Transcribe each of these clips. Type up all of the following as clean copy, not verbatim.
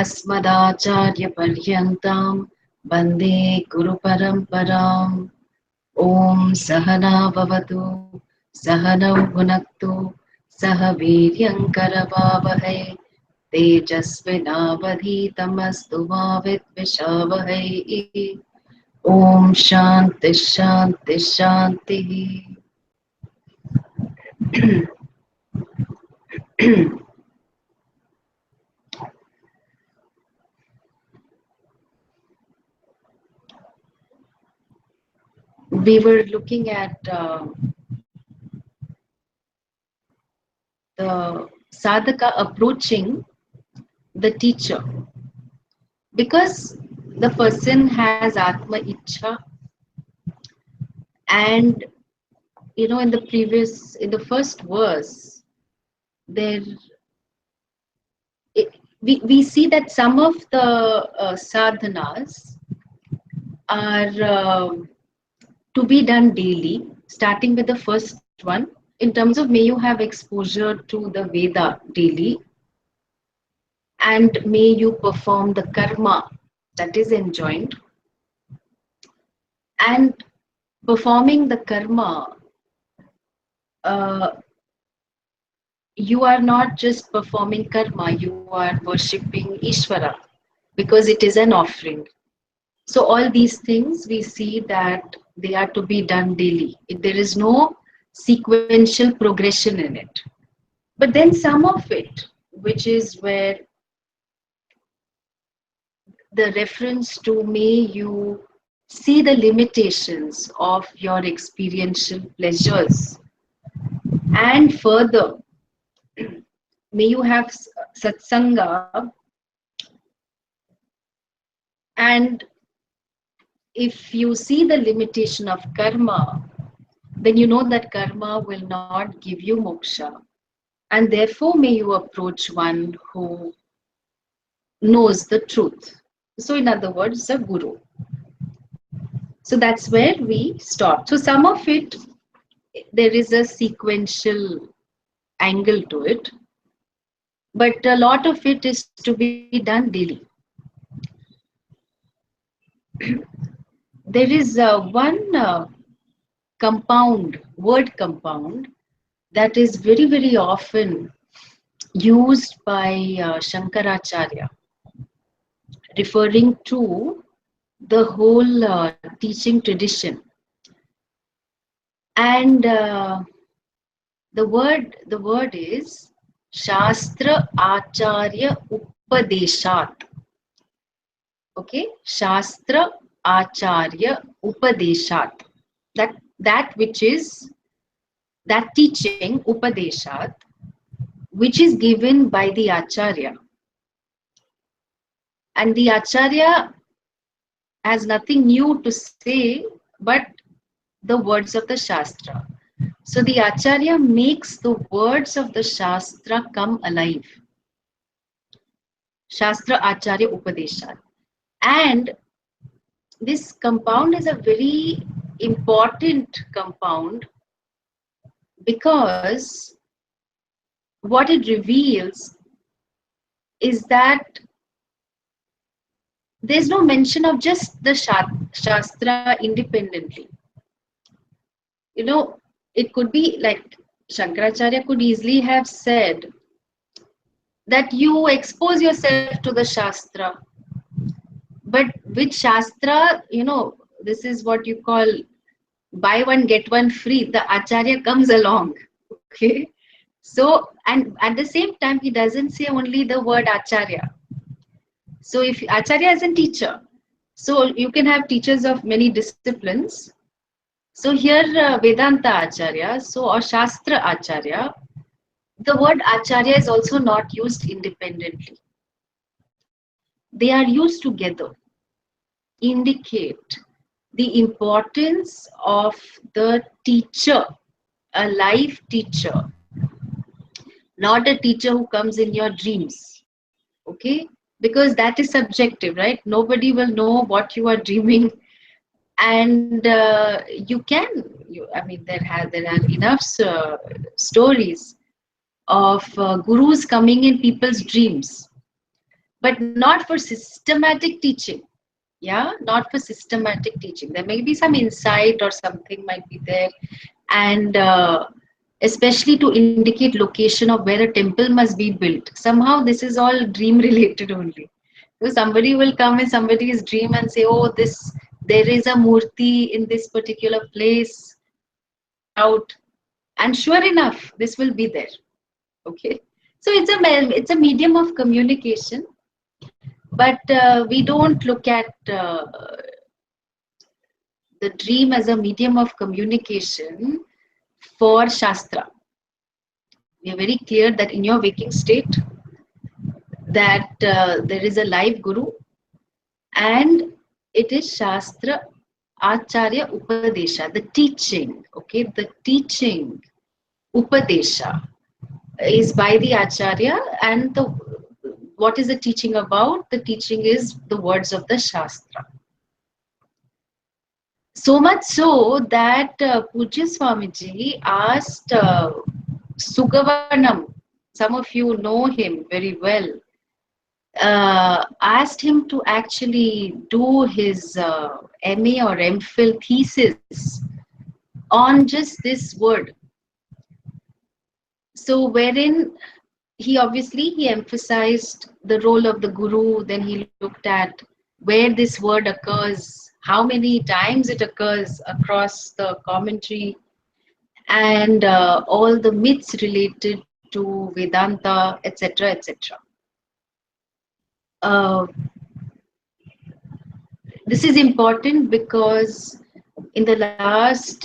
अस्मदाचार्य पर्यन्तां वन्दे गुरु परम्पराम्। ॐ सहना भवतु सहनौ भुनक्तु सह वीर्यङ्करवावहै तेजस्विनावधीतमस्तु मा विद्विषावहै। ॐ शान्ति शान्ति शान्तिः। We were looking at the sadhaka approaching the teacher, because the person has atma ichha, and in the first verse there we see that some of the sadhanas are to be done daily, starting with the first one. In terms of, may you have exposure to the Veda daily, and may you perform the karma that is enjoined. And performing the karma, you are not just performing karma, you are worshipping Ishvara, because it is an offering. So all these things we see that they are to be done daily. There is no sequential progression in it. But then some of it, which is where the reference to may you see the limitations of your experiential pleasures, and further, may you have satsanga, and if you see the limitation of karma, then you know that karma will not give you moksha. And therefore, may you approach one who knows the truth. So, in other words, a guru. So, that's where we stop. So, some of it, there is a sequential angle to it, but a lot of it is to be done daily. There is one word compound, that is very, very often used by Shankaracharya, referring to the whole teaching tradition. And the word is Shastra Acharya Upadeshat. Okay, Shastra Acharya Upadeshat. That which is that teaching Upadeshat, which is given by the Acharya. And the Acharya has nothing new to say but the words of the Shastra. So the Acharya makes the words of the Shastra come alive. Shastra Acharya Upadeshat. And this compound is a very important compound, because what it reveals is that there's no mention of just the Shastra independently. It could be like Shankaracharya could easily have said that you expose yourself to the Shastra. But with Shastra, this is what you call buy one, get one free. The Acharya comes along. Okay. So, and at the same time, he doesn't say only the word Acharya. So if Acharya is a teacher, so you can have teachers of many disciplines. So here Vedanta Acharya, or Shastra Acharya, the word Acharya is also not used independently. They are used together, indicate the importance of the teacher, a live teacher, not a teacher who comes in your dreams. Okay? Because that is subjective, right? Nobody will know what you are dreaming. And there are enough stories of gurus coming in people's dreams. but not for systematic teaching. Yeah, not for systematic teaching. There may be some insight or something might be there, and especially to indicate location of where a temple must be built. Somehow this is all dream related only. So somebody will come in somebody's dream and say, oh, this, there is a murti in this particular place, check it out. And sure enough, this will be there. Okay. So it's a medium of communication, but we don't look at the dream as a medium of communication for Shastra. We are very clear that in your waking state, that there is a live Guru, and it is Shastra Acharya Upadesha, the teaching. Okay, the teaching Upadesha is by the Acharya, and the what is the teaching about? The teaching is the words of the Shastra. So much so that Pujya Swamiji asked Sugavanam, some of you know him very well, asked him to actually do his MA or MPhil thesis on just this word. So wherein he emphasized the role of the Guru, then he looked at where this word occurs, how many times it occurs across the commentary, and all the myths related to Vedanta, etc., etc. This is important because in the last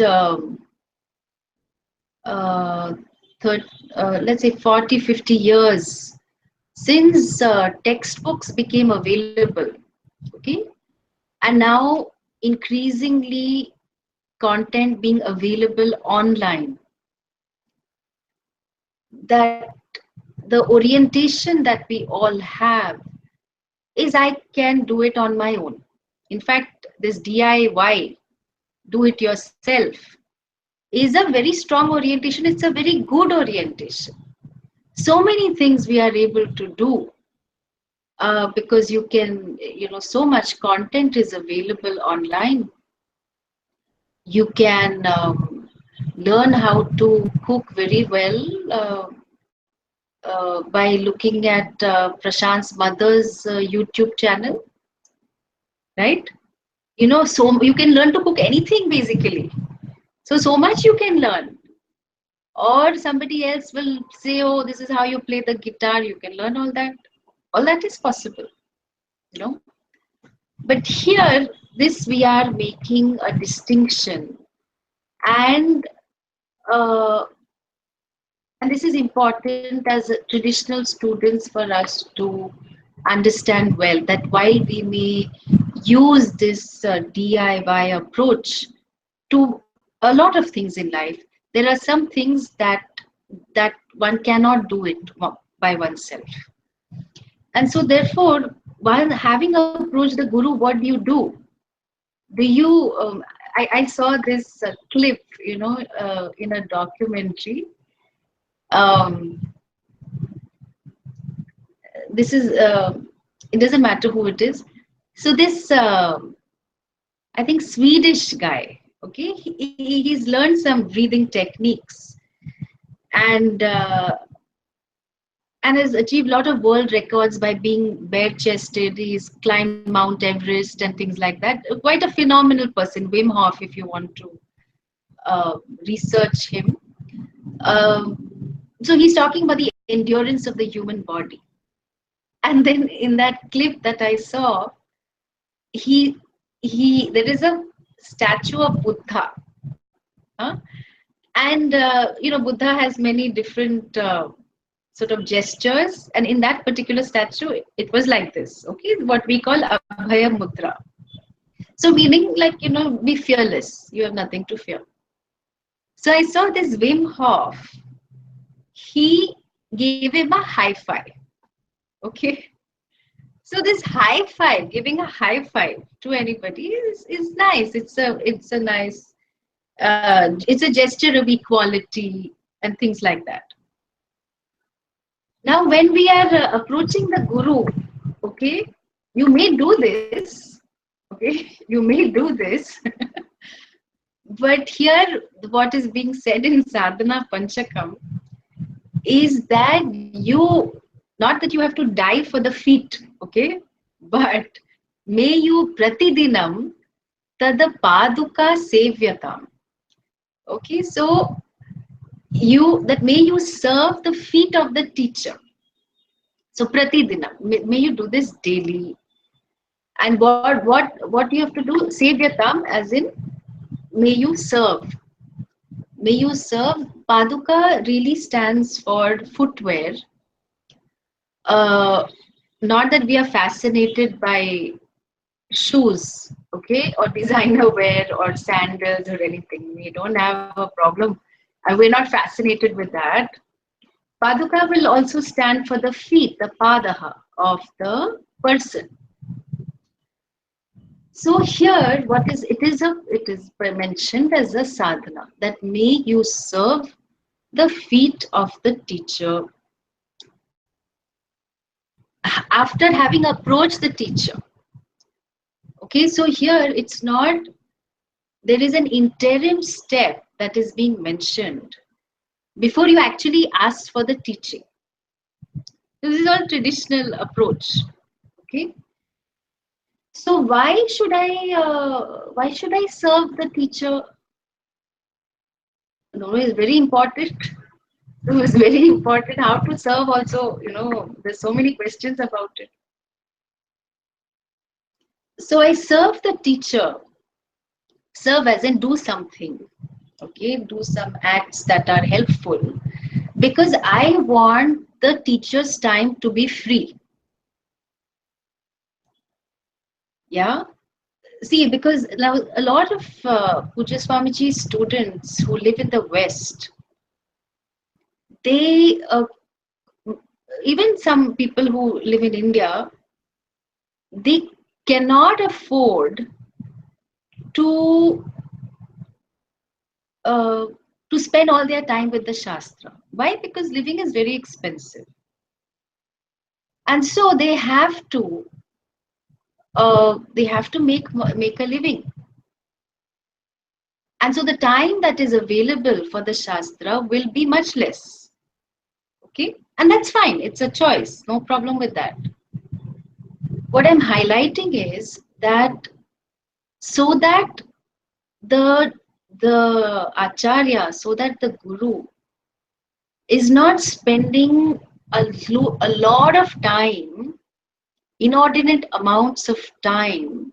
let's say 40-50 years since textbooks became available, okay, and now increasingly content being available online, that the orientation that we all have is I can do it on my own. In fact, this DIY, do it yourself, is a very strong orientation. It's a very good orientation. So many things we are able to do because you can, so much content is available online. You can learn how to cook very well by looking at Prashant's mother's YouTube channel, right? So you can learn to cook anything basically. So much you can learn. Or somebody else will say, oh, this is how you play the guitar. You can learn all that. All that is possible, But here, this we are making a distinction, and this is important as traditional students for us to understand well, that while we may use this DIY approach to a lot of things in life, there are some things that one cannot do it by oneself. And so therefore, while having approached the Guru, what do? Do you, I saw this clip, in a documentary. This is, it doesn't matter who it is. So this, I think Swedish guy, okay, he's learned some breathing techniques, and has achieved a lot of world records by being bare-chested. He's climbed Mount Everest and things like that. Quite a phenomenal person, Wim Hof, if you want to research him. So he's talking about the endurance of the human body. And then in that clip that I saw, there is a statue of Buddha. And, Buddha has many different sort of gestures. And in that particular statue, it was like this, okay, what we call Abhaya Mudra. So meaning like, be fearless. You have nothing to fear. So I saw this Wim Hof. He gave him a high five. Okay. So this high five, giving a high five to anybody is nice. It's a nice, it's a gesture of equality and things like that. Now, when we are approaching the Guru, okay, you may do this, okay, you may do this, but here what is being said in Sadhana Panchakam is that not that you have to die for the feet, okay, but may you pratidinam tada paduka sevyatam. Okay, so may you serve the feet of the teacher. So pratidinam, may you do this daily. And what you have to do? Sevyatam, as in may you serve. May you serve. Paduka really stands for footwear. Not that we are fascinated by shoes, okay, or designer wear or sandals or anything. We don't have a problem. And we're not fascinated with that. Paduka will also stand for the feet, the padaha of the person. So here, it is mentioned as a sadhana, that may you serve the feet of the teacher after having approached the teacher. Okay, so here it's not, there is an interim step that is being mentioned before you actually ask for the teaching. This is all traditional approach. Okay. So why should I serve the teacher? No, it's very important. It was very important. How to serve also, there's so many questions about it. So I serve the teacher. Serve as in do something. Okay, do some acts that are helpful. Because I want the teacher's time to be free. Yeah. See, because now a lot of Pujya Swamiji's students who live in the West, they, even some people who live in India, they cannot afford to spend all their time with the Shastra. Why? Because living is very expensive. And so they have to make a living. And so the time that is available for the Shastra will be much less. Okay? And that's fine. It's a choice. No problem with that. What I'm highlighting is that so that the Acharya, so that the Guru is not spending a lot of time, inordinate amounts of time,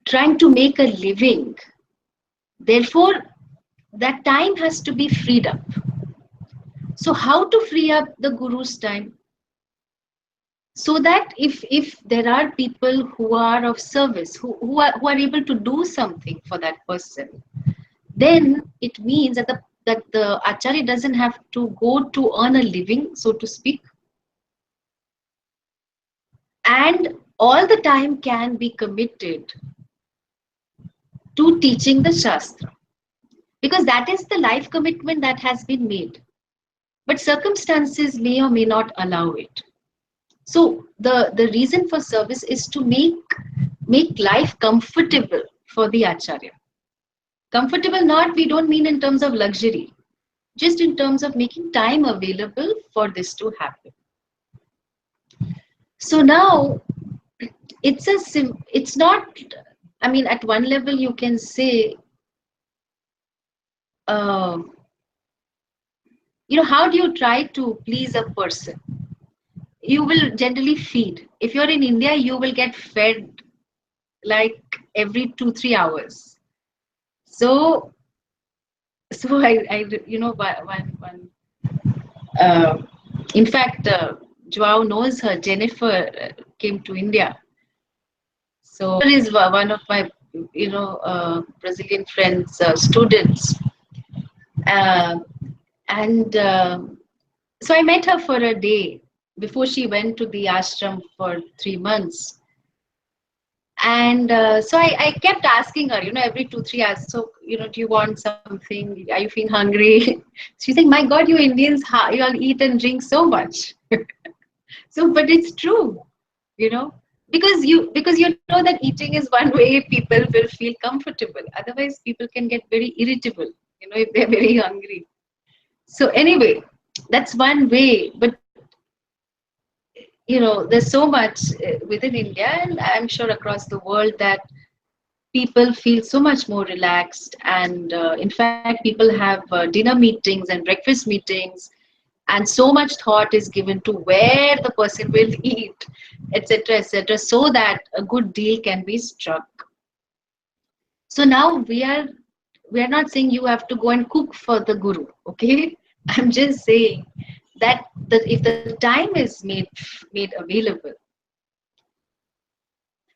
trying to make a living. Therefore, that time has to be freed up. So how to free up the Guru's time? So that if there are people who are of service, who are able to do something for that person, then it means that the Acharya doesn't have to go to earn a living, so to speak. And all the time can be committed to teaching the Shastra. Because that is the life commitment that has been made. But circumstances may or may not allow it. So the reason for service is to make life comfortable for the Acharya. Comfortable, we don't mean in terms of luxury, just in terms of making time available for this to happen. So now it's not, I mean, at one level you can say, how do you try to please a person? You will generally feed. If you're in India, you will get fed like every 2-3 hours. So I in fact, Joao knows her. Jennifer came to India. So she is one of my Brazilian friends, students, and so I met her for a day before she went to the ashram for 3 months. And so I kept asking her, every 2-3 hours, so, do you want something? Are you feeling hungry? She's saying, my God, you Indians, you all eat and drink so much. So, but it's true, you know, because you know that eating is one way people will feel comfortable. Otherwise, people can get very irritable, you know, if they're very hungry. So anyway, that's one way. But you know, there's so much within India, and I'm sure across the world, that people feel so much more relaxed. And in fact, people have dinner meetings and breakfast meetings, and so much thought is given to where the person will eat, etc., etc., so that a good deal can be struck. So now we are not saying you have to go and cook for the guru, okay? I'm just saying that if the time is made available,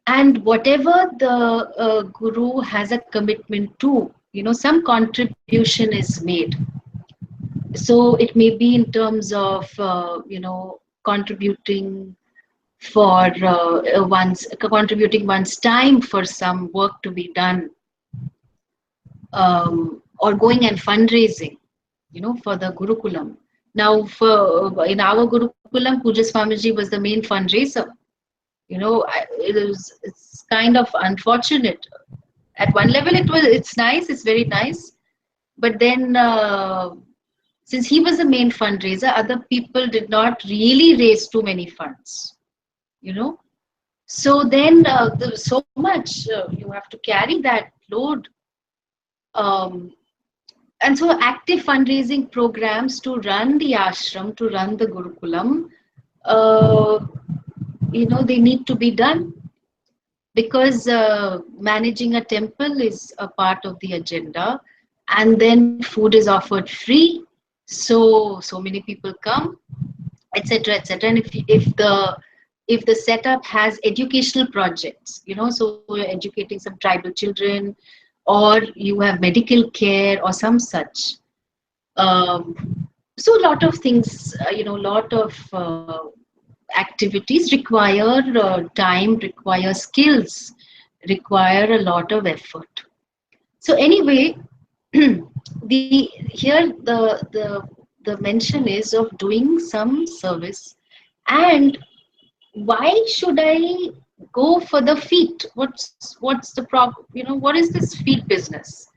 and whatever the guru has a commitment to, you know, some contribution is made. So it may be in terms of you know, contributing for one's contributing one's time for some work to be done, or going and fundraising, you know, for the Gurukulam. Now, for in our Gurukulam, Puja Swamiji was the main fundraiser. You know, it's kind of unfortunate. At one level, it's nice, it's very nice, but then since he was the main fundraiser, other people did not really raise too many funds. You know, so then there's so much you have to carry that load. Um, and so active fundraising programs to run the ashram, to run the Gurukulam, uh, you know, they need to be done, because managing a temple is a part of the agenda, and then food is offered free, so many people come, etc., etc. And if the setup has educational projects, you know, so you're educating some tribal children, or you have medical care or some such, so a lot of things, you know, lot of activities require time, require skills, require a lot of effort. So anyway, here the mention is of doing some service. And why should I go for the feet? What's the problem? You know, what is this feet business?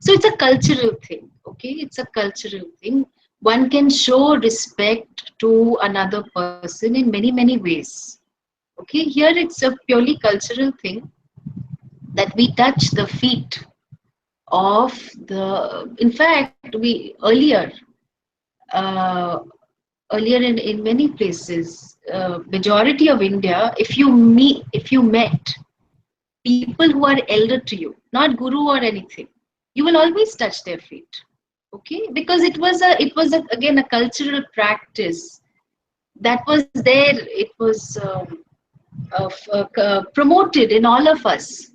So it's a cultural thing, okay? It's a cultural thing. One can show respect to another person in many ways. Okay, here it's a purely cultural thing, that we touch the feet of the. In fact, we uh, earlier in many places, majority of India, if you met people who are elder to you, not guru or anything, you will always touch their feet. Okay, because it was again a cultural practice that was there. It was promoted in all of us.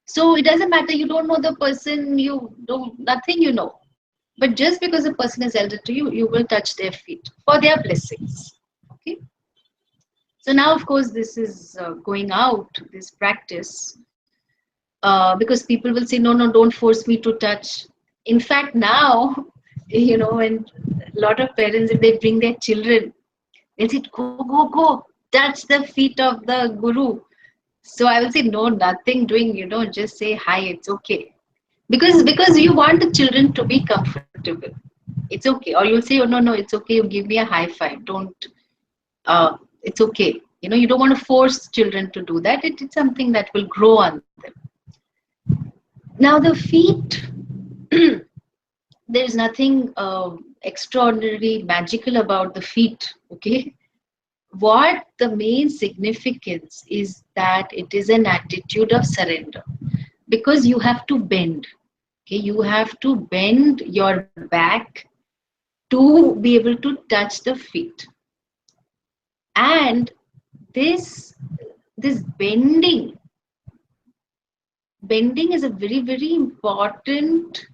So it doesn't matter, you don't know the person, you don't nothing, you know, but just because a person is elder to you, you will touch their feet for their blessings. Okay. So now, of course, this is going out, this practice, because people will say, no, no, don't force me to touch. In fact, now, you know, and a lot of parents, if they bring their children, they'll say, go, touch the feet of the guru. So I will say, no, nothing doing, you know, just say hi, it's okay. Because you want the children to be comfortable. It's okay. Or you'll say, oh, no, it's okay, you give me a high five. Don't, it's okay. You know, you don't want to force children to do that. It's something that will grow on them. Now, the feet, there's nothing extraordinary, magical about the feet, okay? What the main significance is that it is an attitude of surrender, because you have to bend, okay? You have to bend your back to be able to touch the feet. And this bending is a very important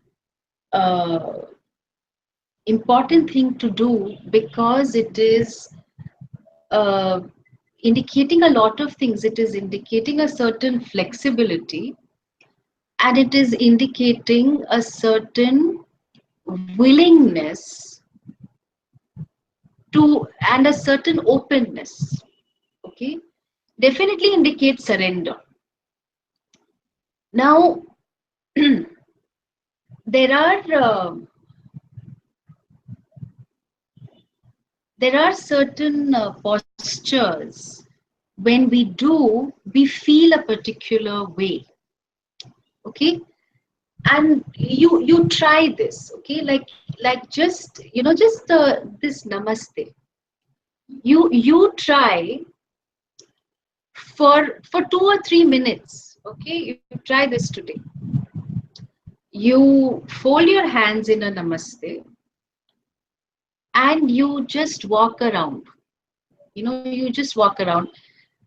uh, important thing to do, because it is uh, indicating a lot of things. It is indicating a certain flexibility, and it is indicating a certain willingness and a certain openness, okay, definitely indicates surrender. Now, there are certain postures when we do, we feel a particular way, okay, and you try this, okay, like just just this namaste, you try for 2 or 3 minutes, okay, you try this today. You fold your hands in a namaste and you just walk around. You just walk around.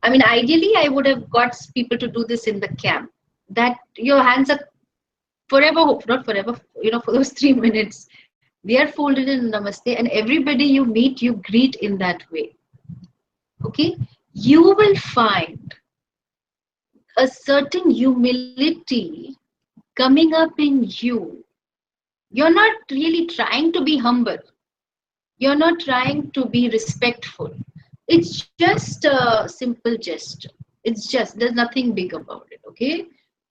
I mean, ideally, I would have got people to do this in the camp. That your hands are forever, not forever, for those 3 minutes, they are folded in namaste, and everybody you meet, you greet in that way. Okay, you will find a certain humility coming up in you. You're not really trying to be humble. You're not trying to be respectful. It's just a simple gesture. There's nothing big about it, okay?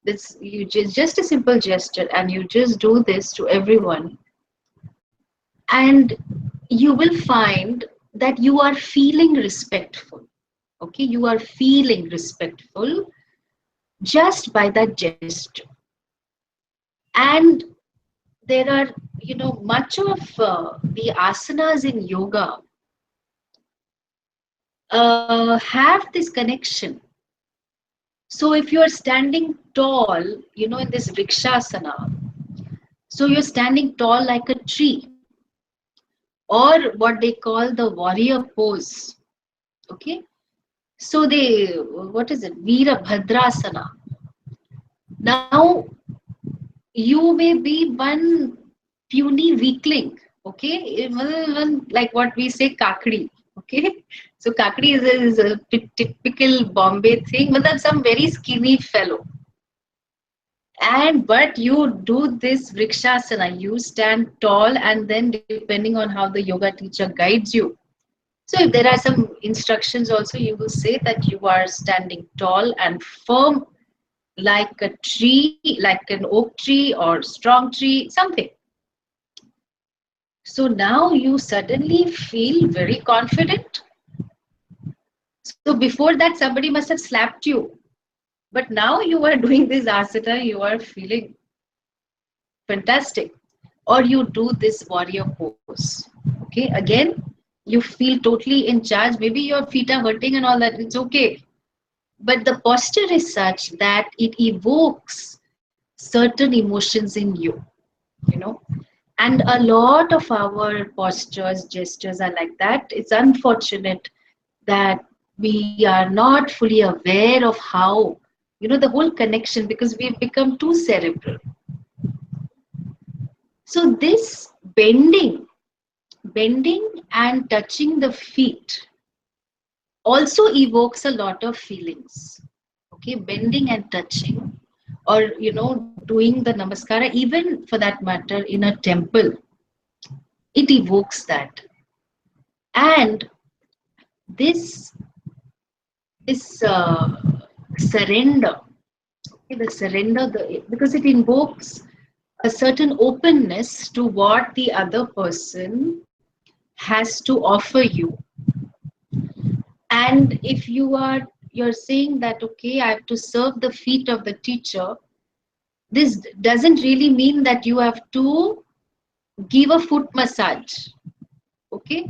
Just a simple gesture, and you just do this to everyone. And you will find that you are feeling respectful, okay? You are feeling respectful just by that gesture. And there are, much of the asanas in yoga have this connection. So if you are standing tall, in this vrikshasana, so you're standing tall like a tree, or what they call the warrior pose. Okay, so what is it? Virabhadrasana. Now you may be one puny weakling. Okay, even like what we say, kakdi. Okay, so kakdi is a typical Bombay thing, but that's some very skinny fellow. But you do this vrikshasana, you stand tall, and then depending on how the yoga teacher guides you. So if there are some instructions also, you will say that you are standing tall and firm like a tree, like an oak tree or strong tree, something. So now you suddenly feel very confident. So before that, somebody must have slapped you. But now you are doing this asana, you are feeling fantastic. Or you do this warrior pose. Okay, again, you feel totally in charge. Maybe your feet are hurting and all that, it's okay. But the posture is such that it evokes certain emotions in you know. And a lot of our postures, gestures are like that. It's unfortunate that we are not fully aware of how, the whole connection, because we've become too cerebral. So this bending and touching the feet also evokes a lot of feelings. Okay, bending and touching, or doing the namaskara, even for that matter in a temple, it evokes that. And this surrender, okay, the surrender, because it invokes a certain openness to what the other person has to offer you. And if you're saying that, okay, I have to serve the feet of the teacher, this doesn't really mean that you have to give a foot massage. Okay,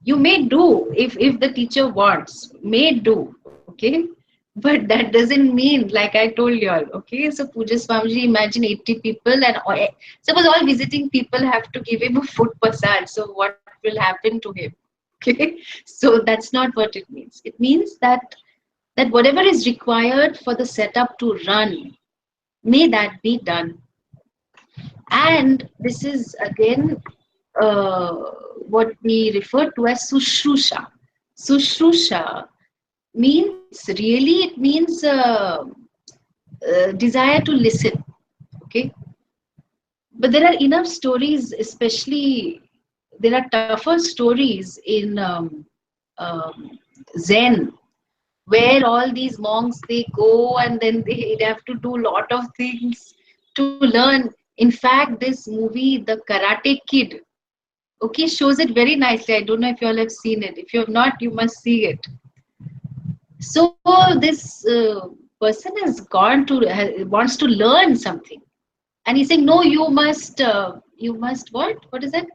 you may do if the teacher wants, may do. Okay, but that doesn't mean, like I told you all. Okay, so Puja Swamiji, imagine 80 people, and suppose all visiting people have to give him a foot massage. So what will happen to him? Okay, so that's not what it means. It means that whatever is required for the setup to run, may that be done. And this is again what we refer to as sushrusha. Sushrusha means, really, it means desire to listen. Okay, but there are enough stories, especially there are tougher stories in Zen, where all these monks, they go and then they have to do a lot of things to learn. In fact, this movie, The Karate Kid, okay, shows it very nicely. I don't know if you all have seen it. If you have not, you must see it. So this person has gone to wants to learn something, and he's saying, no, you must what is that,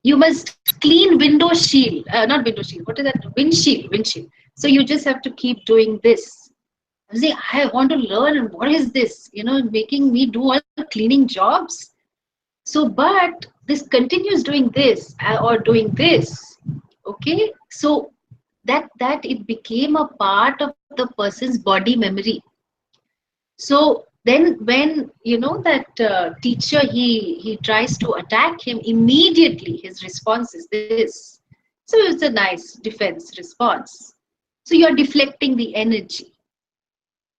you must clean window shield, not window shield, what is that, windshield. So you just have to keep doing this. I say, I want to learn, and what is this, making me do all cleaning jobs. So but this continues doing this, or doing this, okay. So that it became a part of the person's body memory. So then when that teacher, he tries to attack him, immediately his response is this. So it's a nice defense response. So you're deflecting the energy.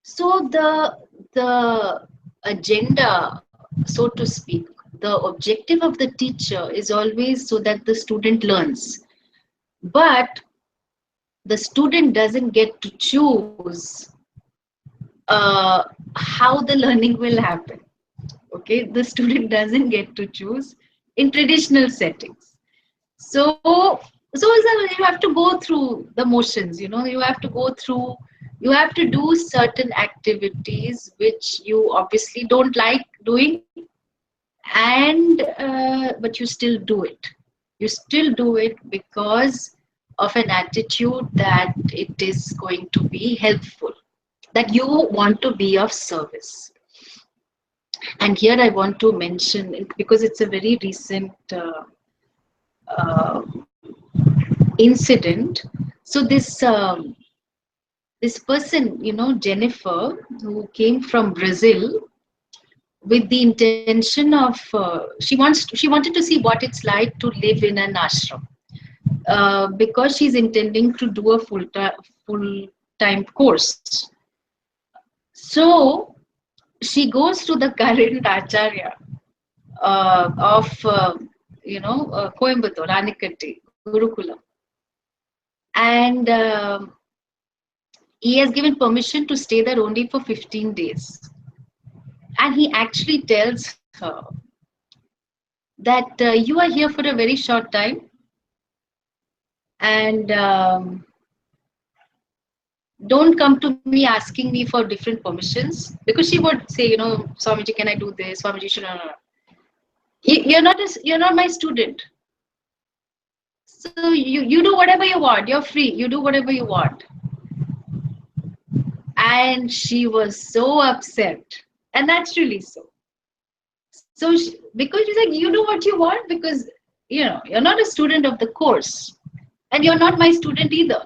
So the agenda, so to speak, the objective of the teacher is always so that the student learns. But the student doesn't get to choose how the learning will happen. Okay, the student doesn't get to choose in traditional settings. So you have to go through the motions. You have to go through. You have to do certain activities which you obviously don't like doing, and but you still do it. You still do it because of an attitude that it is going to be helpful, that you want to be of service. And here I want to mention it because it's a very recent uh, incident. So this person, Jennifer, who came from Brazil with the intention of she wanted to see what it's like to live in an ashram, because she's intending to do a full time course. So she goes to the current acharya of Coimbatore, Anikatti, Gurukula, and he has given permission to stay there only for 15 days. And he actually tells her that you are here for a very short time, and don't come to me asking me for different permissions, because she would say, Swamiji, can I do this? Swamiji, should I? You're not my student. So you do whatever you want. You're free. You do whatever you want. And she was so upset, and naturally so. So because she's like, you do what you want, because you're not a student of the course, and you're not my student either.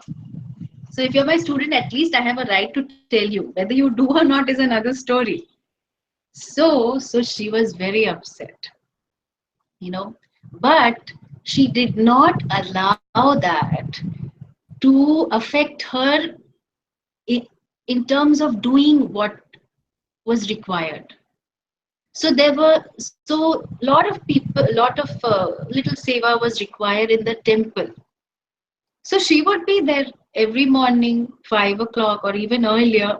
So if you're my student, at least I have a right to tell you. Whether you do or not is another story. So she was very upset, but she did not allow that to affect her in terms of doing what was required. So there were lot of people, lot of little seva was required in the temple. So she would be there every morning, 5 o'clock or even earlier.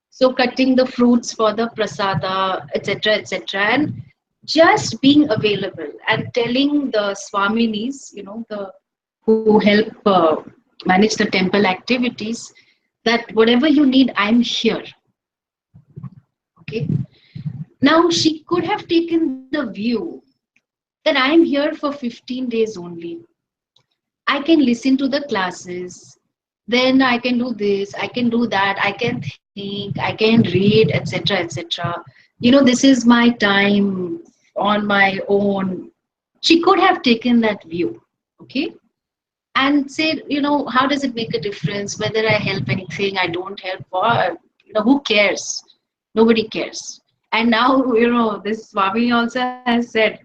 So cutting the fruits for the prasada, etc., etc., and just being available and telling the Swaminis, who help manage the temple activities, that whatever you need, I'm here. Okay. Now she could have taken the view that I'm here for 15 days only. I can listen to the classes, then I can do this, I can do that, I can think, I can read, etc., etc. This is my time on my own. She could have taken that view, okay, and said, how does it make a difference whether I help anything, I don't help, or who cares? Nobody cares. And now, this Swami also has said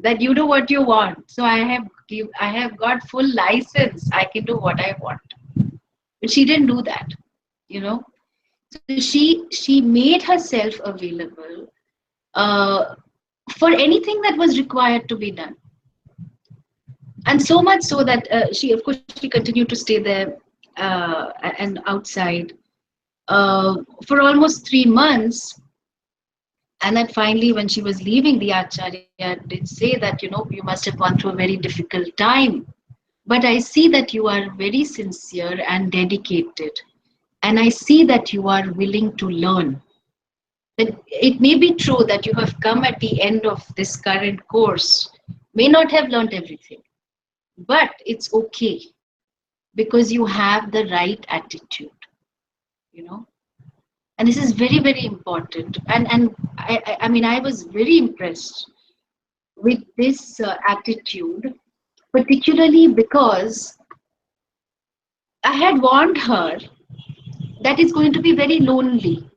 that you do what you want. So I have got full license. I can do what I want. But she didn't do that, So she made herself available for anything that was required to be done. And so much so that she, of course, she continued to stay there and outside for almost 3 months. And then finally, when she was leaving, the Acharya did say that, you must have gone through a very difficult time. But I see that you are very sincere and dedicated. And I see that you are willing to learn. That it may be true that you have come at the end of this current course, may not have learned everything, but it's okay because you have the right attitude, you know. And this is very, very important. And I mean, I was very impressed with this attitude, particularly because I had warned her that it's going to be very lonely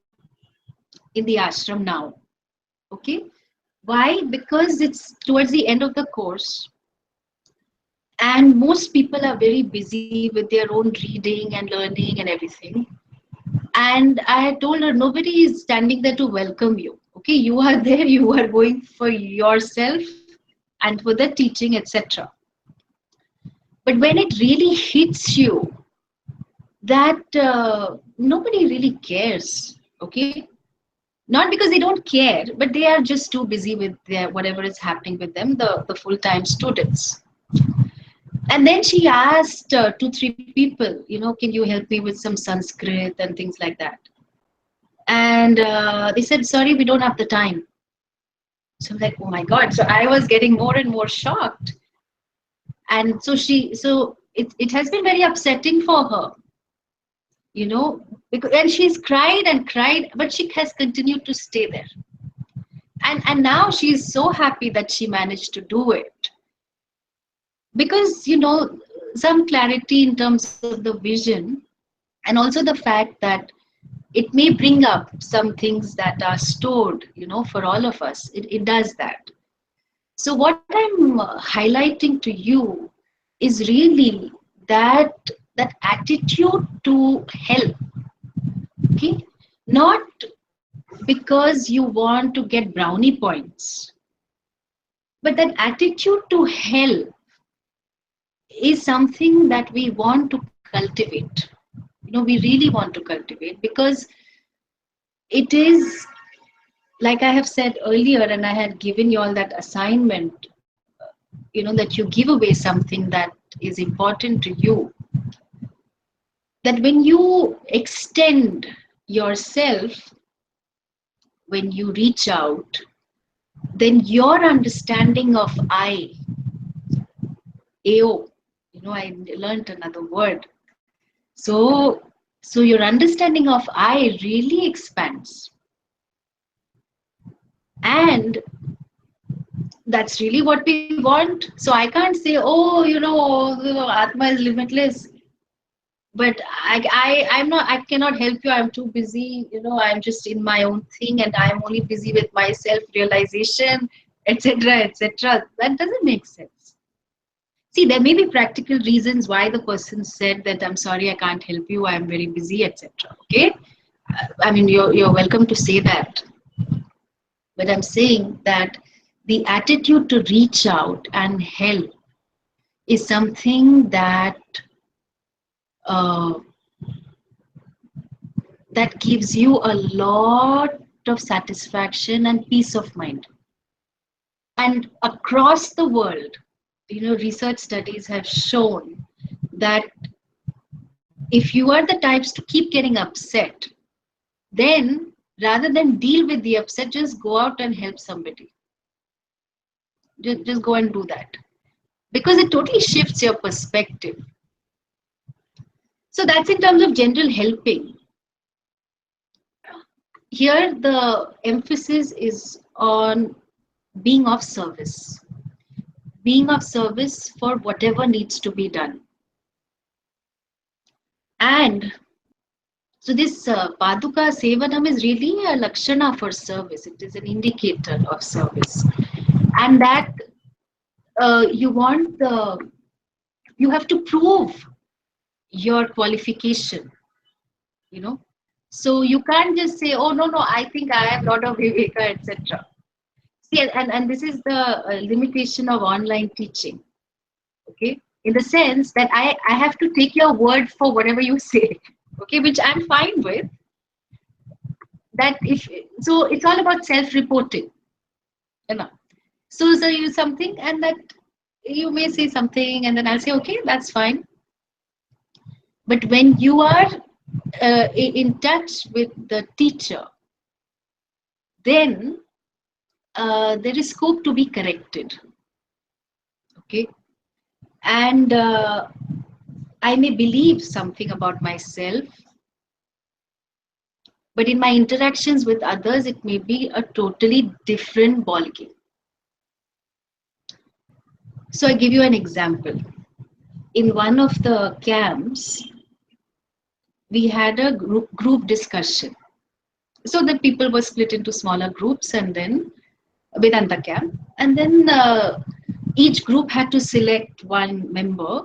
in the ashram now. Okay, why? Because it's towards the end of the course, and most people are very busy with their own reading and learning and everything. And I had told her, nobody is standing there to welcome you. Okay, you are there, you are going for yourself and for the teaching, etc. But when it really hits you that nobody really cares, okay, not because they don't care, but they are just too busy with their whatever is happening with them, the full-time students. And then she asked 2 3 people, can you help me with some Sanskrit and things like that. And they said, sorry, we don't have the time. So I'm like, oh my God. So I was getting more and more shocked. And so it has been very upsetting for her, because, and she's cried and cried, but she has continued to stay there. And now she's so happy that she managed to do it. Because, some clarity in terms of the vision, and also the fact that it may bring up some things that are stored, for all of us. It does that. So what I'm highlighting to you is really that attitude to help. Okay, not because you want to get brownie points, but that attitude to help is something that we want to cultivate. We really want to cultivate, because it is, like I have said earlier, and I had given you all that assignment, that you give away something that is important to you. That when you extend yourself, when you reach out, then your understanding of AO, I learned another word. So your understanding of I really expands. And that's really what we want. So I can't say, oh, Atma is limitless. But I cannot help you. I'm too busy. I'm just in my own thing, and I'm only busy with my self-realization, etc., etc. That doesn't make sense. See, there may be practical reasons why the person said that, I'm sorry, I can't help you. I'm very busy, etc. Okay, I mean, you're welcome to say that. But I'm saying that the attitude to reach out and help is something that that gives you a lot of satisfaction and peace of mind. And across the world, research studies have shown that if you are the types to keep getting upset, then rather than deal with the upset, just go out and help somebody. Just go and do that, because it totally shifts your perspective. So that's in terms of general helping. Here the emphasis is on being of service for whatever needs to be done. And so this Paduka Sevanam is really a Lakshana for service. It is an indicator of service. And that you have to prove your qualification, So you can't just say, oh, no, I think I have a lot of viveka, etc. See, and this is the limitation of online teaching. Okay, in the sense that I have to take your word for whatever you say. Okay, which I'm fine with. That if so, it's all about self-reporting. You know. So you something, and that you may say something, and then I'll say, okay, that's fine. But when you are in touch with the teacher, then there is scope to be corrected. Okay, and I may believe something about myself, but in my interactions with others, it may be a totally different ballgame. So I give you an example. In one of the camps, we had a group discussion. So that people were split into smaller groups, and then Vedanta camp, and then each group had to select one member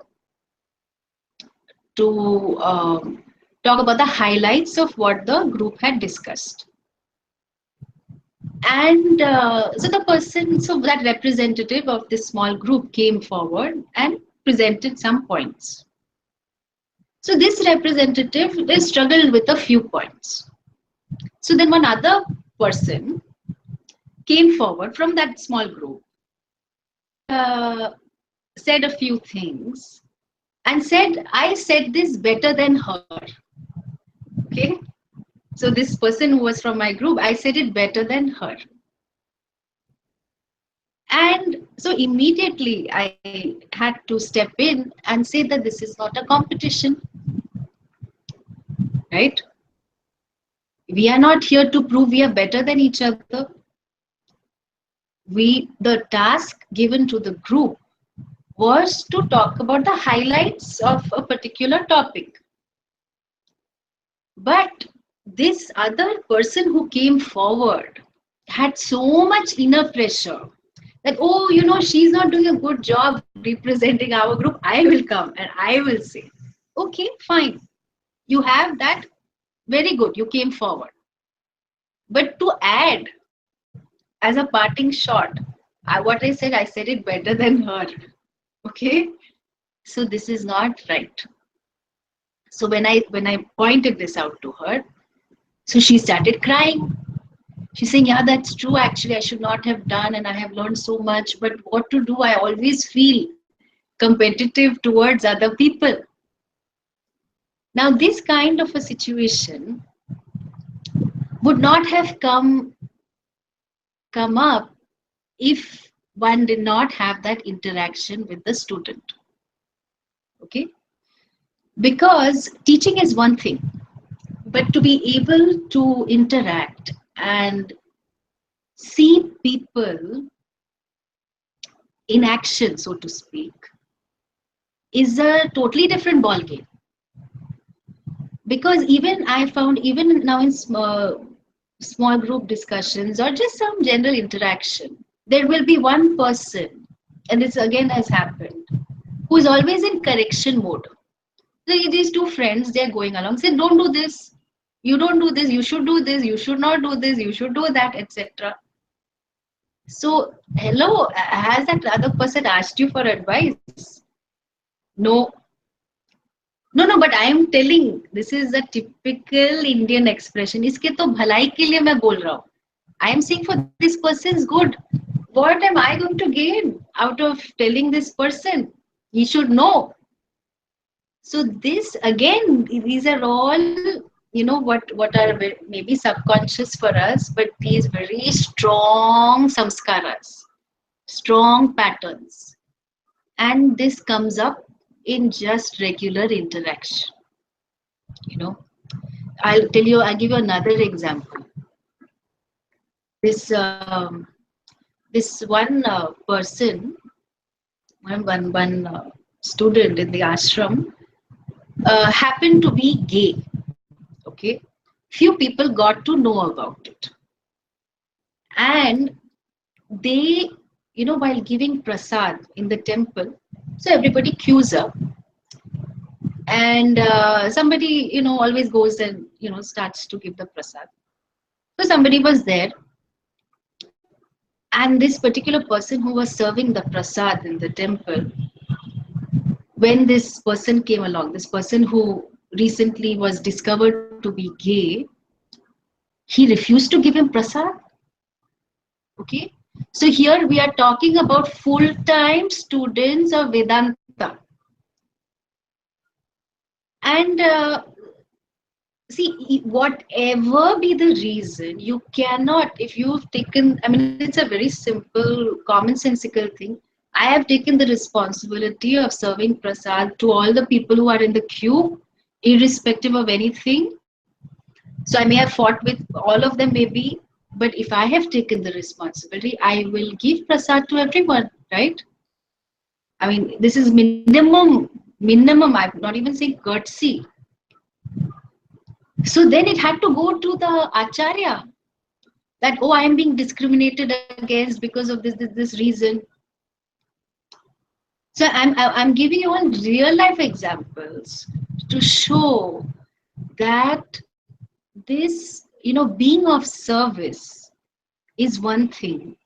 to talk about the highlights of what the group had discussed. And so the person, so that representative of this small group came forward and presented some points. So this representative, they struggled with a few points. So then one other person came forward from that small group, said a few things, and said, I said this better than her. Okay. So this person who was from my group, I said it better than her. And so immediately I had to step in and say that this is not a competition, right? We are not here to prove we are better than each other. The task given to the group was to talk about the highlights of a particular topic. But this other person who came forward had so much inner pressure that, oh, you know, she's not doing a good job representing our group. I will come and I will say, okay, fine. You have that. Very good. You came forward. But to add as a parting shot, what I said it better than her. Okay. So this is not right. So when I pointed this out to her, so she started crying. She's saying, yeah, that's true. Actually, I should not have done, and I have learned so much. But what to do? I always feel competitive towards other people. Now, this kind of a situation would not have come up if one did not have that interaction with the student. Okay? Because teaching is one thing, but to be able to interact and see people in action, so to speak, is a totally different ballgame. Because even I found, even now in small group discussions or just some general interaction, there will be one person, and this again has happened, who is always in correction mode. So these two friends, they're going along, say, don't do this, you don't do this, you should do this, you should not do this, you should do that, etc. So, hello, has that other person asked you for advice? No. No, but I am telling, this is a typical Indian expression. इसके तो भलाई के लिए मैं बोल रहा हूँ. I am saying for this person's good. What am I going to gain out of telling this person? He should know. So this again, these are all, you know, what are maybe subconscious for us, but these very strong samskaras, strong patterns, and this comes up in just regular interaction. You know, I'll give you another example. This one person, one student in the ashram happened to be gay. Okay, few people got to know about it, and they, you know, while giving prasad in the temple, so everybody queues up, and somebody, you know, always goes and, you know, starts to give the prasad. So somebody was there, and this particular person who was serving the prasad in the temple, when this person came along, this person who recently was discovered to be gay, he refused to give him prasad. Okay, so here we are talking about full-time students of Vedanta, and see, whatever be the reason, you cannot, if you've taken, I mean, it's a very simple, commonsensical thing. I have taken the responsibility of serving prasad to all the people who are in the queue, irrespective of anything. So I may have fought with all of them, maybe, but if I have taken the responsibility, I will give prasad to everyone, right? I mean, this is minimum. I'm not even saying courtesy. So then it had to go to the acharya that, oh, I am being discriminated against because of this reason. So I'm giving you all real life examples to show that this, being of service is one thing,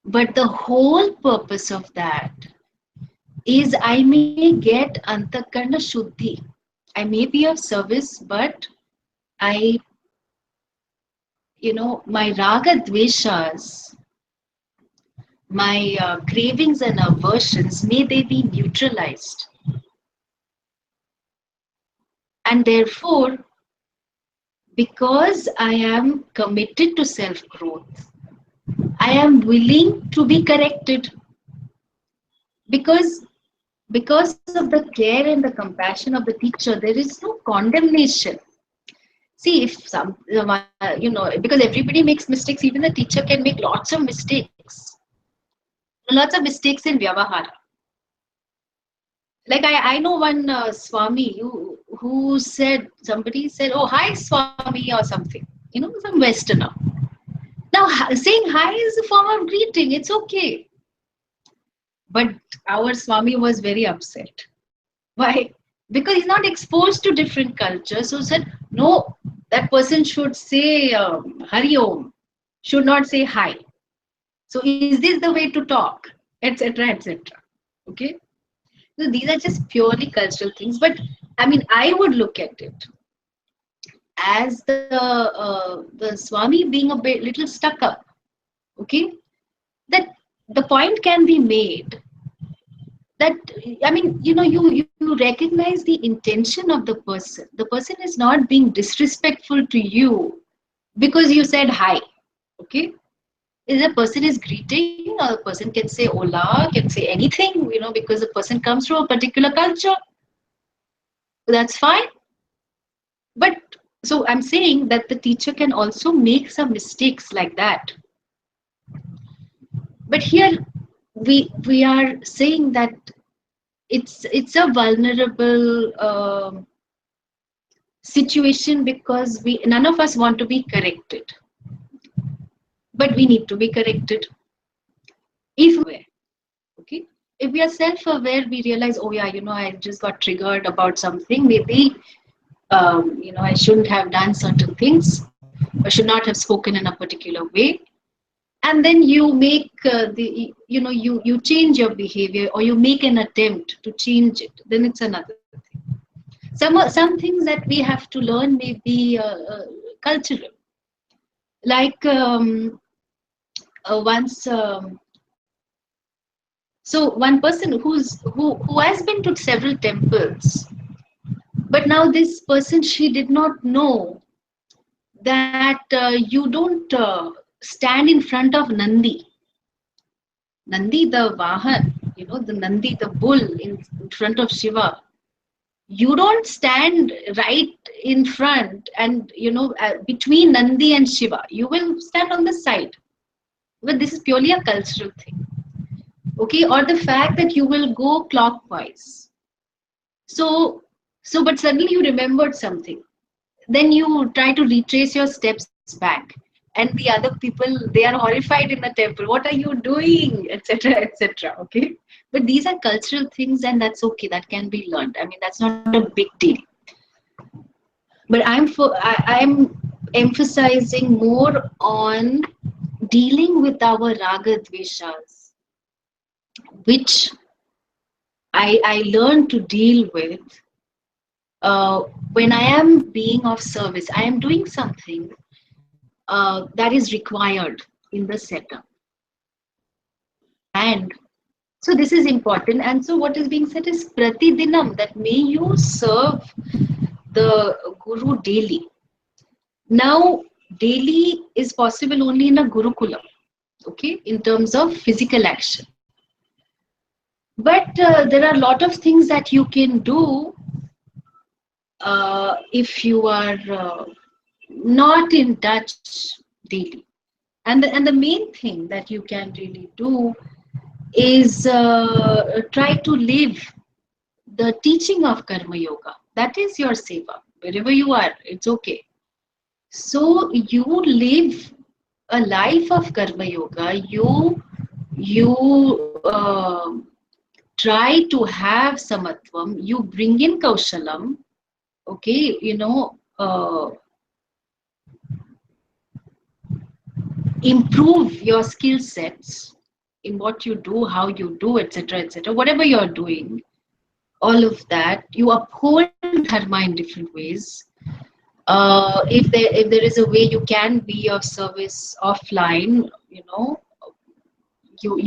but the whole purpose of that is I may get antakarna shuddhi. I may be of service, but I, my raga dveshas, my cravings and aversions, may they be neutralized. And therefore, because I am committed to self-growth, I am willing to be corrected. Because of the care and the compassion of the teacher, there is no condemnation. See, if because everybody makes mistakes, even the teacher can make lots of mistakes. Lots of mistakes in Vyavahara. Like I know one Swami who said, somebody said, oh, hi Swami or something, some Westerner. Now, saying hi is a form of greeting, it's okay. But our Swami was very upset. Why? Because he's not exposed to different cultures. So said, no, that person should say Hari Om, should not say hi. So is this the way to talk? Etc. etc. Okay. So these are just purely cultural things. But I mean, I would look at it as the Swami being a bit little stuck up. Okay. That the point can be made that, I mean, you recognize the intention of the person. The person is not being disrespectful to you because you said hi. Okay. If a person is greeting, or a person can say hola, can say anything, because the person comes from a particular culture. That's fine. But so I'm saying that the teacher can also make some mistakes like that. But here we are saying that it's a vulnerable situation because none of us want to be corrected, but we need to be corrected if we're okay. If we are self-aware, we realize, oh yeah, I just got triggered about something. Maybe I shouldn't have done certain things, or should not have spoken in a particular way. And then you make you change your behavior, or you make an attempt to change it. Then it's another thing. Some things that we have to learn may be cultural. Like once. So one person who has been to several temples, but now this person, she did not know that you don't stand in front of Nandi. Nandi, the Vahan, the Nandi, the bull in front of Shiva. You don't stand right in front and, between Nandi and Shiva. You will stand on the side. But this is purely a cultural thing. Okay, or the fact that you will go clockwise. So, but suddenly you remembered something. Then you try to retrace your steps back. And the other people, they are horrified in the temple. What are you doing? Etc. etc. Okay. But these are cultural things, and that's okay. That can be learned. I mean, that's not a big deal. But I'm emphasizing more on dealing with our raga dveshas, which I learn to deal with uh, when I am being of service. I am doing something that is required in the setup. And so this is important. And so what is being said is pratidinam, that may you serve the Guru daily. Now, daily is possible only in a Gurukula, okay, in terms of physical action. But there are a lot of things that you can do if you are not in touch daily. And the main thing that you can really do is try to live the teaching of Karma Yoga. That is your seva. Wherever you are, it's okay. So you live a life of Karma Yoga. You try to have samatvam. You bring in kaushalam. Okay, improve your skill sets in what you do, how you do, etc., etc. Whatever you're doing, all of that, you uphold dharma in different ways. If there is a way you can be of service offline, you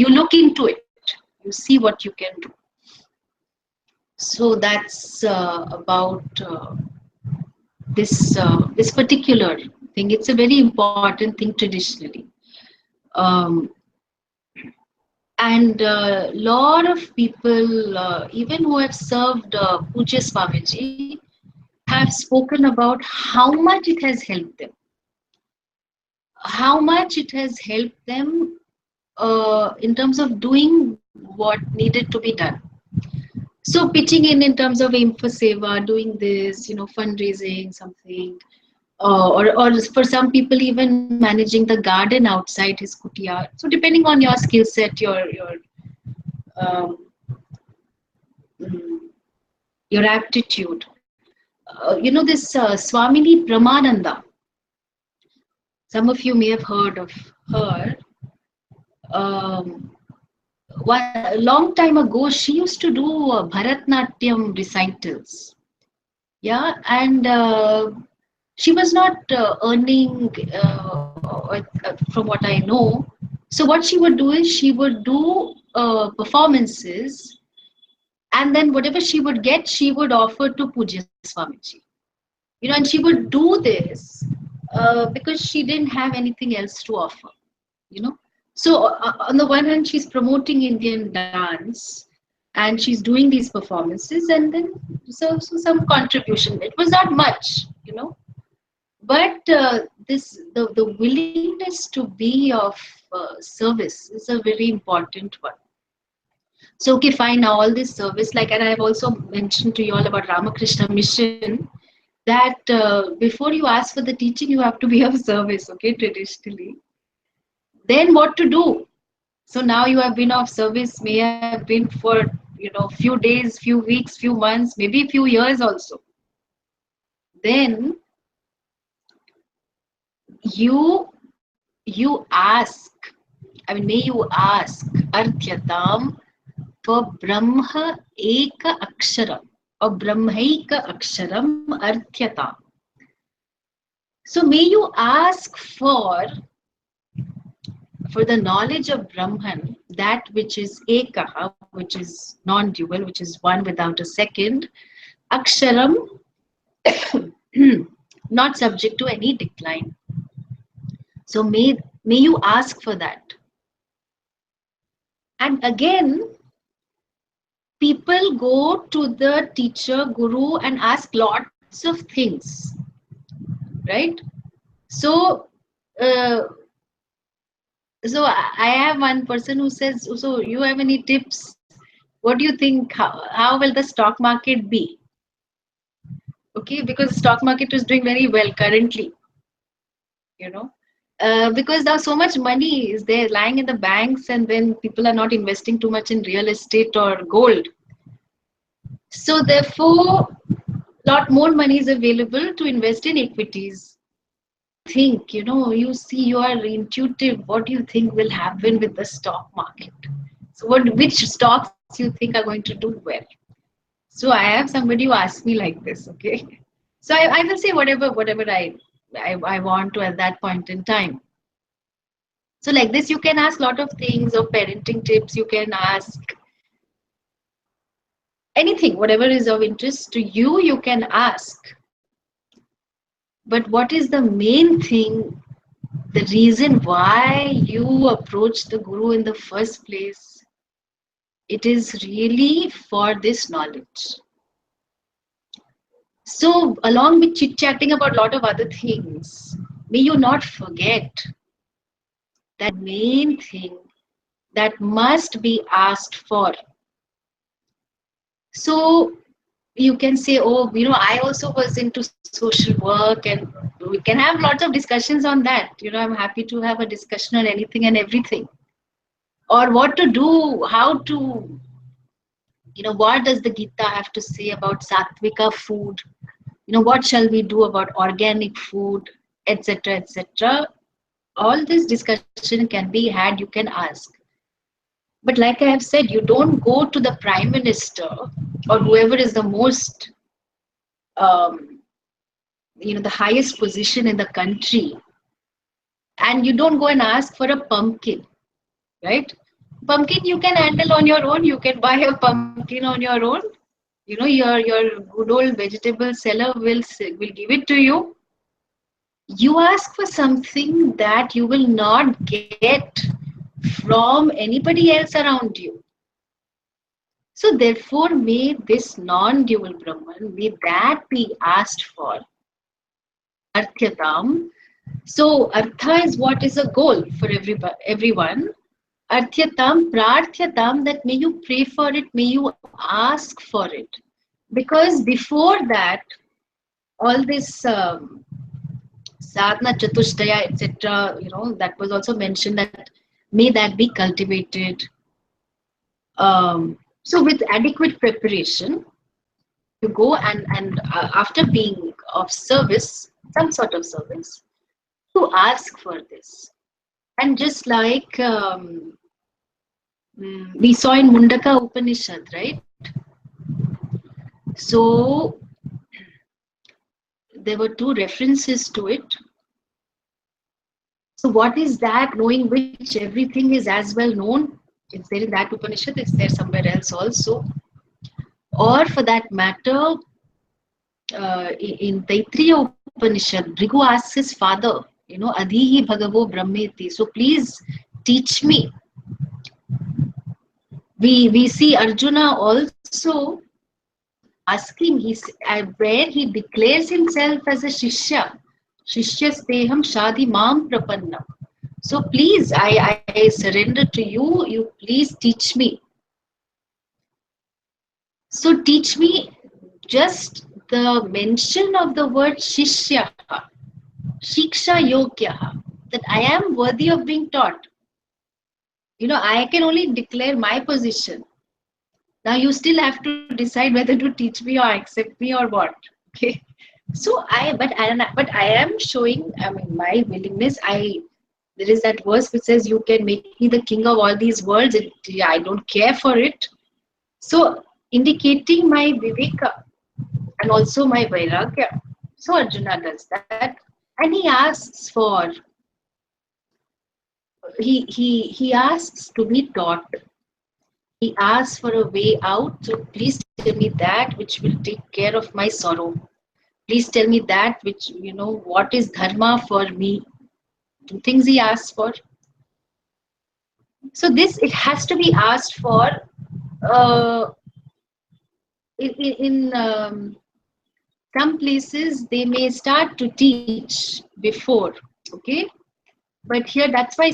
look into it, you see what you can do. So that's about this particular thing. It's a very important thing traditionally. Um, and a lot of people, even who have served Pujya Swamiji, have spoken about how much it has helped them. How much it has helped them in terms of doing what needed to be done. So pitching in terms of aim for seva, doing this, fundraising something, or for some people even managing the garden outside his kutia. So depending on your skill set, um, mm, your aptitude. This Swamini Brahmananda. Some of you may have heard of her. A long time ago, she used to do Bharatnatyam recitals. Yeah, and she was not earning, from what I know. So what she would do is she would do performances, and then whatever she would get, she would offer to Pujya Swamiji. And she would do this because she didn't have anything else to offer. So on the one hand, she's promoting Indian dance, and she's doing these performances, and then so some contribution. It was not much, but the willingness to be of service is a very important one. So okay, fine. Now all this service, and I have also mentioned to you all about Ramakrishna Mission, that before you ask for the teaching, you have to be of service. Okay, traditionally. Then what to do? So now you have been of service, may have been for few days, few weeks, few months, maybe a few years also. Then you ask, may you ask Arthyatam for Brahma Eka Aksharam or Brahmaika Aksharam Arthyatam. So may you ask for the knowledge of Brahman, that which is Ekaha, which is non-dual, which is one without a second, Aksharam, not subject to any decline. So may you ask for that. And again, people go to the teacher, guru, and ask lots of things, right? So I have one person who says, so you have any tips? What do you think? How will the stock market be? Okay, because the stock market is doing very well currently, because now so much money is there lying in the banks, and then people are not investing too much in real estate or gold. So therefore, lot more money is available to invest in equities. Think, you see, you are intuitive. What do you think will happen with the stock market? So which stocks you think are going to do well. So I have somebody who asks me like this, okay? So I will say whatever I want to at that point in time. So like this, you can ask a lot of things of parenting tips. You can ask anything, whatever is of interest to you, you can ask. But what is the main thing, the reason why you approach the Guru in the first place? It is really for this knowledge. So along with chit-chatting about a lot of other things, may you not forget that main thing that must be asked for. So you can say, oh, I also was into social work, and we can have lots of discussions on that. I'm happy to have a discussion on anything and everything. Or what to do, how to, what does the Gita have to say about Sattvika food? What shall we do about organic food, etc., etc. All this discussion can be had, you can ask. But like I have said, you don't go to the Prime Minister or whoever is the most the highest position in the country, and you don't go and ask for a pumpkin, right? Pumpkin you can handle on your own. You can buy a pumpkin on your own. Your good old vegetable seller will give it to you. You ask for something that you will not get from anybody else around you. So therefore, may this non-dual Brahman, may that be asked for. Arthyatam. So Artha is what is a goal for everyone. Arthyatam, Prarthyatam, that may you pray for it, may you ask for it. Because before that, all this Sadhana, Chatushtaya, etc., that was also mentioned, that may that be cultivated. So with adequate preparation, you go and after being of service, some sort of service, to ask for this. And just like we saw in Mundaka Upanishad, right? So there were two references to it. So what is that? Knowing which everything is as well known. It's there in that Upanishad, it's there somewhere else also. Or for that matter, in Taittiriya Upanishad, Bhrigu asks his father, Adhihi Bhagavo Brahmeti. So please teach me. We see Arjuna also asking, where he declares himself as a Shishya. Shishyasteham Shadi Mam Prapanna. So please, I surrender to you. You please teach me. So teach me, just the mention of the word Shishya, Shiksha Yogya, that I am worthy of being taught. I can only declare my position. Now you still have to decide whether to teach me or accept me or what. Okay. So but I am showing, my willingness. There is that verse which says, you can make me the king of all these worlds. I don't care for it. So indicating my viveka and also my vairagya. So Arjuna does that, and he asks for. He asks to be taught. He asks for a way out. So please tell me that which will take care of my sorrow. Please tell me that which, what is dharma for me. Two things he asks for. So this, it has to be asked for in some places. They may start to teach before, okay? But here, that's why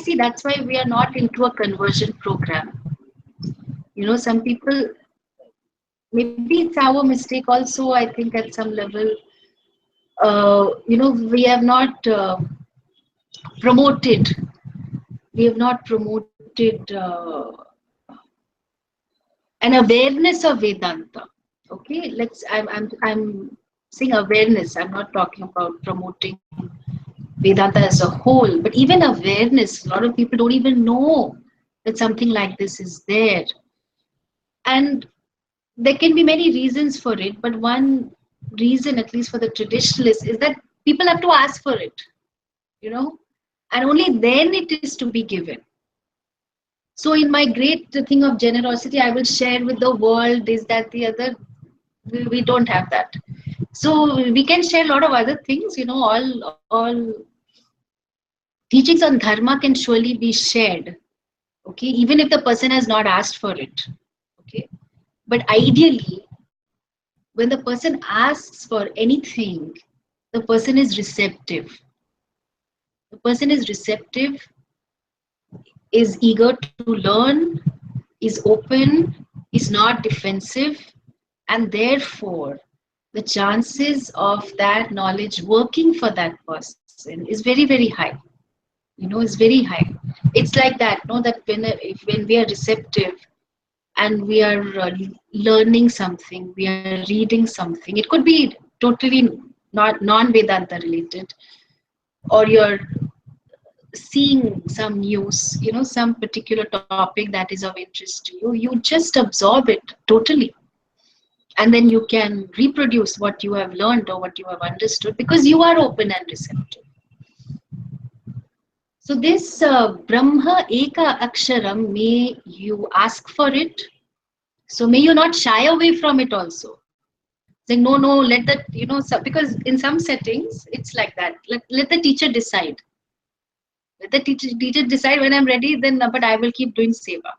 we are not into a conversion program. Some people, maybe it's our mistake also, I think at some level, we have not promoted an awareness of Vedanta. Okay, I'm saying awareness. I'm not talking about promoting Vedanta as a whole, but even awareness. A lot of people don't even know that something like this is there. And there can be many reasons for it, but one reason, at least for the traditionalists, is that people have to ask for it, and only then it is to be given. So in my great thing of generosity, I will share with the world, is that the other, we don't have that. So we can share a lot of other things, all teachings on dharma can surely be shared, okay, even if the person has not asked for it, okay. But ideally, when the person asks for anything, the person is receptive. The person is receptive, is eager to learn, is open, is not defensive, and therefore the chances of that knowledge working for that person is very, very high. Is very high. It's like that, no, that when we are receptive and we are learning something, we are reading something. It could be totally not non-Vedanta related, or you're seeing some news, some particular topic that is of interest to you. You just absorb it totally, and then you can reproduce what you have learned or what you have understood because you are open and receptive. So this Brahma Eka Aksharam, may you ask for it. So may you not shy away from it also. Saying, no, let that, because in some settings, it's like that. Let the teacher decide. Let the teacher decide when I'm ready, then, but I will keep doing seva.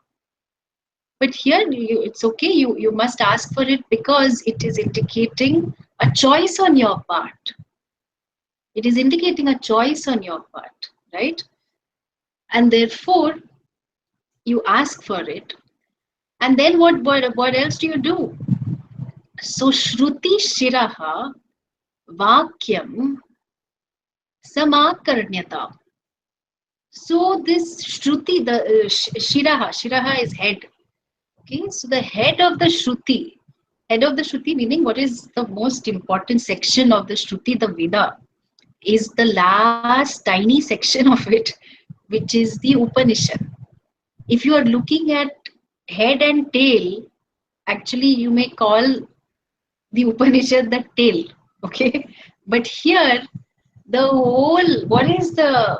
But here, it's okay. You must ask for it because it is indicating a choice on your part. It is indicating a choice on your part, right? And therefore, you ask for it. And then what else do you do? So Shruti Shiraha Vakyam Samakarnyata. So this Shruti, the Shiraha is head. Okay, so the head of the Shruti meaning what is the most important section of the Shruti, the Veda, is the last tiny section of it, which is the Upanishad. If you are looking at head and tail, actually you may call the Upanishad the tail, okay? But here, what is the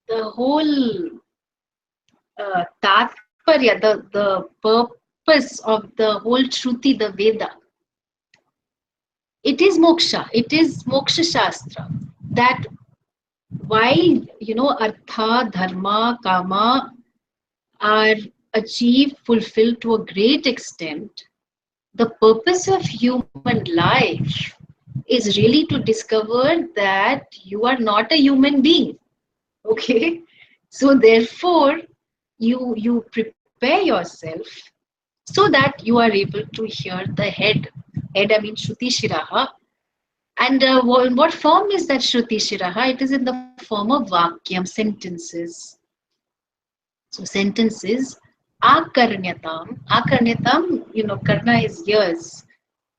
whole tatparya, the purpose of the whole Shruti, the Veda? It is moksha. It is moksha shastra. That while, artha, dharma, kama are achieved, fulfilled to a great extent, the purpose of human life is really to discover that you are not a human being. Okay? So therefore, you prepare yourself so that you are able to hear the head. Head, I mean Shruti Shiraha. And in what form is that Shruti Shiraha? It is in the form of Vakyam, sentences. So sentences, Akarnyatam. Akarnyatam, Karna is ears.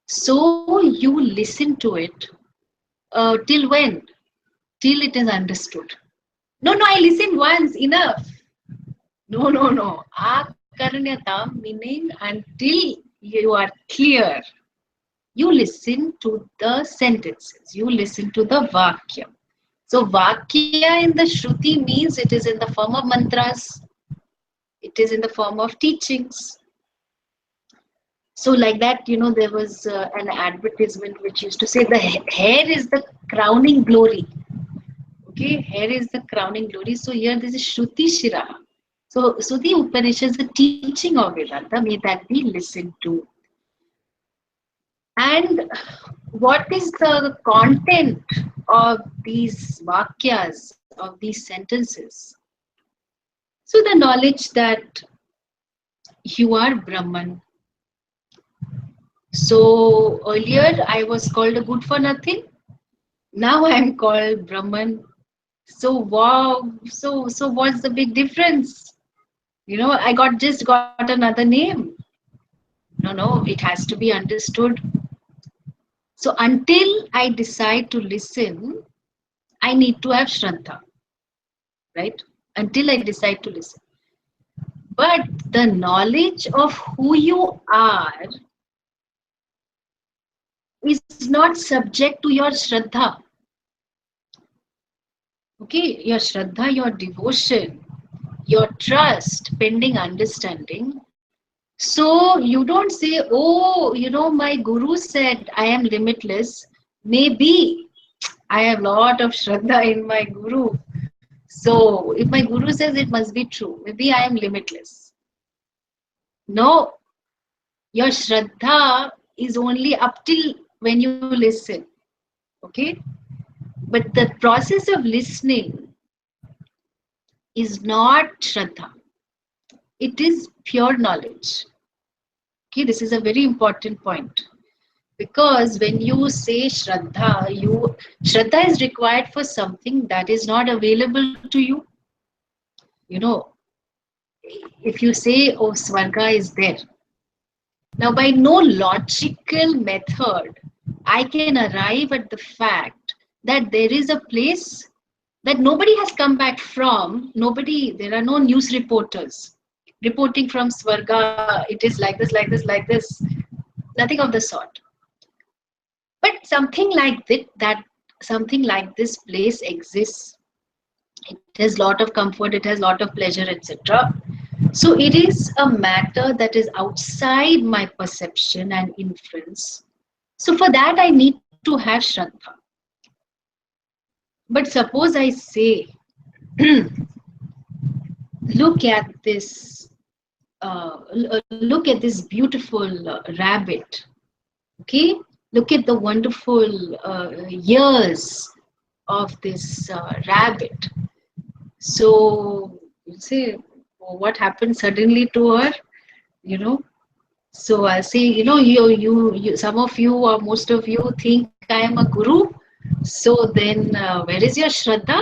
So you listen to it till when? Till it is understood. No, I listened once, enough. No. Akarnyatam meaning until you are clear. You listen to the sentences. You listen to the Vakya. So Vakya in the Shruti means it is in the form of mantras. It is in the form of teachings. So like that, there was an advertisement which used to say the hair is the crowning glory. Okay, hair is the crowning glory. So here this is Shruti Shiraha. So the Upanishads, the teaching of Vedanta, may that be listened to. And what is the content of these vakyas, of these sentences? So the knowledge that you are Brahman. So earlier I was called a good for nothing. Now I am called Brahman. So wow. So what's the big difference? I just got another name. No, it has to be understood. So until I decide to listen, I need to have Shraddha, right? Until I decide to listen. But the knowledge of who you are is not subject to your Shraddha. Okay, your Shraddha, your devotion, your trust, pending understanding. So you don't say, oh, my guru said I am limitless. Maybe I have lot of Shraddha in my guru. So if my guru says it must be true, maybe I am limitless. No, your Shraddha is only up till when you listen. Okay? But the process of listening is not Shraddha. It is pure knowledge. Okay, this is a very important point. Because when you say Shraddha is required for something that is not available to you. You know, if you say, oh, Swarga is there. Now, by no logical method, I can arrive at the fact that there is a place that nobody has come back from. There are no news reporters reporting from Swarga, it is like this, like this, like this. Nothing of the sort. But something like this place exists. It has lot of comfort, it has lot of pleasure, etc. So it is a matter that is outside my perception and inference. So for that I need to have Shraddha. But suppose I say, look at this beautiful rabbit. Okay, look at the wonderful ears of this rabbit. So you say, what happened suddenly to her? So I say, you, some of you or most of you think I am a guru. So then, where is your Shraddha?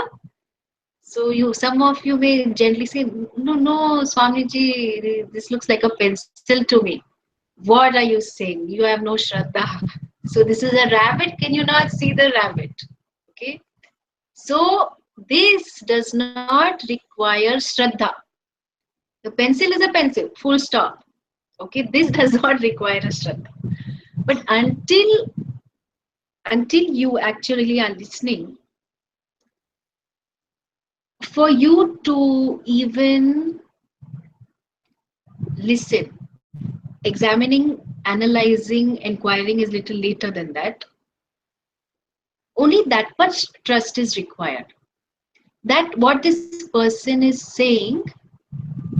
So some of you may gently say, no, Swamiji, this looks like a pencil to me. What are you saying? You have no Shraddha. So this is a rabbit. Can you not see the rabbit? Okay. So this does not require Shraddha. The pencil is a pencil, full stop. Okay. This does not require a Shraddha. But until you actually are listening, for you to even listen, examining, analyzing, inquiring is little later than that. Only that much trust is required. That what this person is saying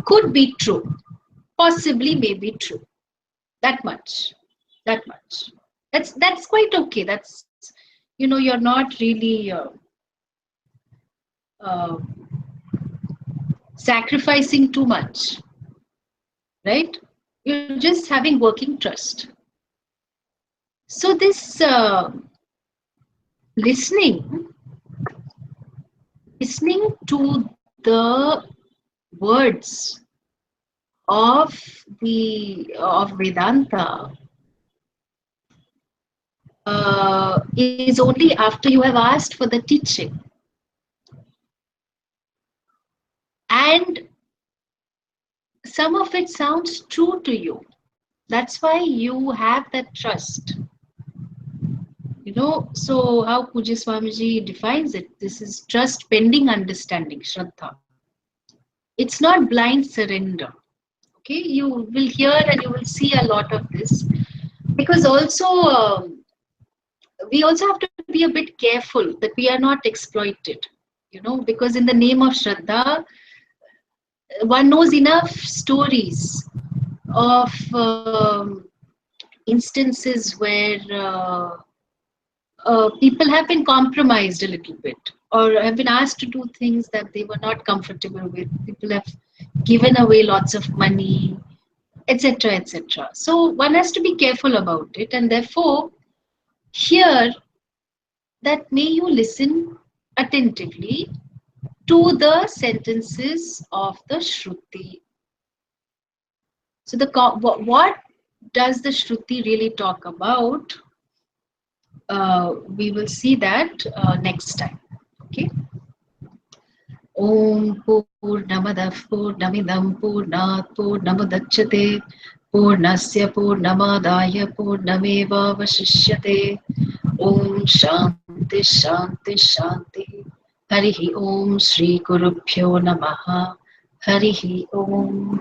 could be true, possibly may be true. That much. That's quite okay. That's, you're not really sacrificing too much, right? You're just having working trust. So this listening to the words of Vedanta is only after you have asked for the teaching. And some of it sounds true to you. That's why you have that trust. So how Pujya Swamiji defines it, this is trust pending understanding, Shraddha. It's not blind surrender. Okay, you will hear and you will see a lot of this. Because also, we also have to be a bit careful that we are not exploited. Because in the name of Shraddha, one knows enough stories of instances where people have been compromised a little bit or have been asked to do things that they were not comfortable with. People have given away lots of money, etc., etc. So one has to be careful about it, and therefore here that may you listen attentively to the sentences of the Shruti. So what does the Shruti really talk about? We will see that next time. Okay. Om Purnamadah Purnamidam Purnat Purnamudachyate Purnasya Purnamadaya Purnameva Vashishyate. Om Shanti Shanti Shanti. Harihi Om Shri Gurubhyo Namaha. Harihi Om.